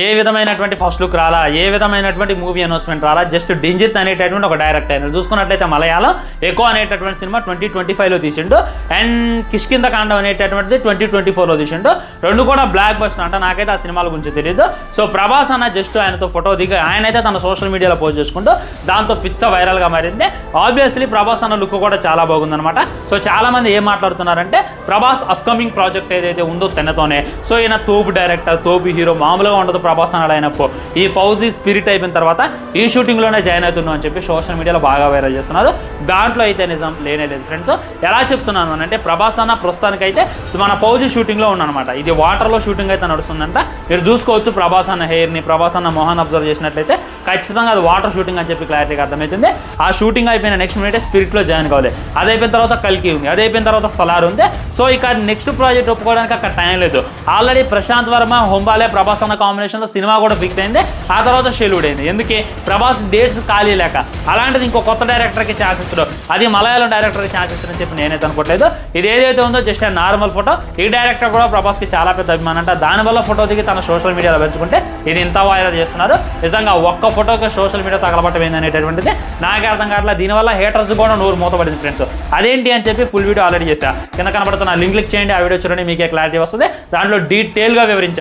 ఏ విధమైనటువంటి first look రాలా, ఏ విధమైనటువంటి మూవీ అనౌన్స్మెంట్ రాలా, జస్ట్ డింజిత్ అనేటటువంటి ఒక డైరెక్టర్ అయినా చూసుకున్నట్లయితే మలయాళం ఎక్కువ అనేటటువంటి సినిమా 2025లో తీసిండు అండ్ కిష్కింద కాండం అనేటటువంటిది 2024లో తీసిండు. రెండు కూడా బ్లాక్ బస్టర్ అంట. నాకైతే ఆ సినిమాల గురించి తెలియదు. సో ప్రభాస్ అన్న జస్ట్ ఆయనతో ఫోటో దిగి ఆయనైతే తన సోషల్ మీడియాలో పోస్ట్ చేసుకుంటూ దాంతో పిచ్చ వైరల్గా మారింది. ఆబ్వియస్లీ ప్రభాస్ అన్న లుక్ కూడా చాలా బాగుందనమాట. సో చాలా మంది ఏం మాట్లాడుతున్నారంటే ప్రభాస్ అప్కమింగ్ ప్రాజెక్ట్ ఏదైతే ఉందో తనతోనే, సో ఈయన తోపు డైరెక్టర్, తోపు హీరో, మామూలుగా ఉండదు ప్రభాస్ అన్నాడు. అయినప్పుడు ఈ ఫౌజీ స్పిరిట్ అయిపోయిన తర్వాత ఈ షూటింగ్లోనే జాయిన్ అవుతున్నాం అని చెప్పి సోషల్ మీడియాలో బాగా వైరల్ చేస్తున్నారు. దాంట్లో అయితే నిజం లేనే లేదు ఫ్రెండ్స్. ఎలా చెప్తున్నాను అని అంటే ప్రభాస్ అన్న ప్రస్తుతానికైతే మన ఫౌజీ షూటింగ్లో ఉన్నానమాట. ఇది వాటర్లో షూటింగ్ అయితే నడుస్తుందంట. మీరు చూసుకోవచ్చు ప్రభాస్ అన్న హెయిర్ని, ప్రభాస్ అన్న మొహాన్ని అబ్జర్వ్ చేసినట్లయితే ఖచ్చితంగా అది వాటర్ షూటింగ్ అని చెప్పి క్లారిటీగా అర్థమవుతుంది. ఆ షూటింగ్ అయిపోయిన నెక్స్ట్ మినిట్ స్పిరిట్లో జాయిన్ కావాలి. అది అయిపోయిన తర్వాత కల్కి ఉంది, అది అయిపోయిన తర్వాత సలార్ ఉంది. సో ఇక నెక్స్ట్ ప్రాజెక్ట్ ఒప్పుకోవడానికి అక్కడ టైం లేదు. ఆల్రెడీ ప్రశాంత్ వర్మ, హొంబాలే, ప్రభాస్ అన్న కాంబినేషన్లో సినిమా కూడా ఫిక్స్ అయింది. ఆ తర్వాత షెల్యూడ్ అయింది. ఎందుకే ప్రభాస్ డేట్స్ ఖాళీ లేక. అలాంటిది ఇంకో కొత్త డైరెక్టర్కి ఛాన్స్ ఇస్తారు, అది మలయాళం డైరెక్టర్కి ఛాన్స్ ఇస్తారని చెప్పి నేనైతే అనుకోవట్లేదు. ఇది ఏదైతే ఉందో జస్ట్ నార్మల్ ఫోటో. ఈ డైరెక్టర్ కూడా ప్రభాస్కి చాలా పెద్ద అభిమానం అంట. దానివల్ల ఫోటో దిగి తన సోషల్ మీడియాలో పెంచుకుంటే ఇది ఇంత వైరల్ చేస్తున్నారు. నిజంగా ఒక్క ఫోటోకి సోషల్ మీడియా తగలబట్టమైంది అనేటటువంటిది నాకే అర్థం కావట్లేదు. దీనివల్ల హేటర్స్ కూడా నోరు మూతపడింది ఫ్రెండ్స్. అదేంటి అని చెప్పి ఫుల్ వీడియో ఆల్రెడీ చేశా. కింద కనబడుతున్న లింక్ క్లిక్ చేయండి, ఆ వీడియో చూడండి, మీకే క్లారిటీ వస్తుంది. దాంట్లో డీటెయిల్గా వివరించాను.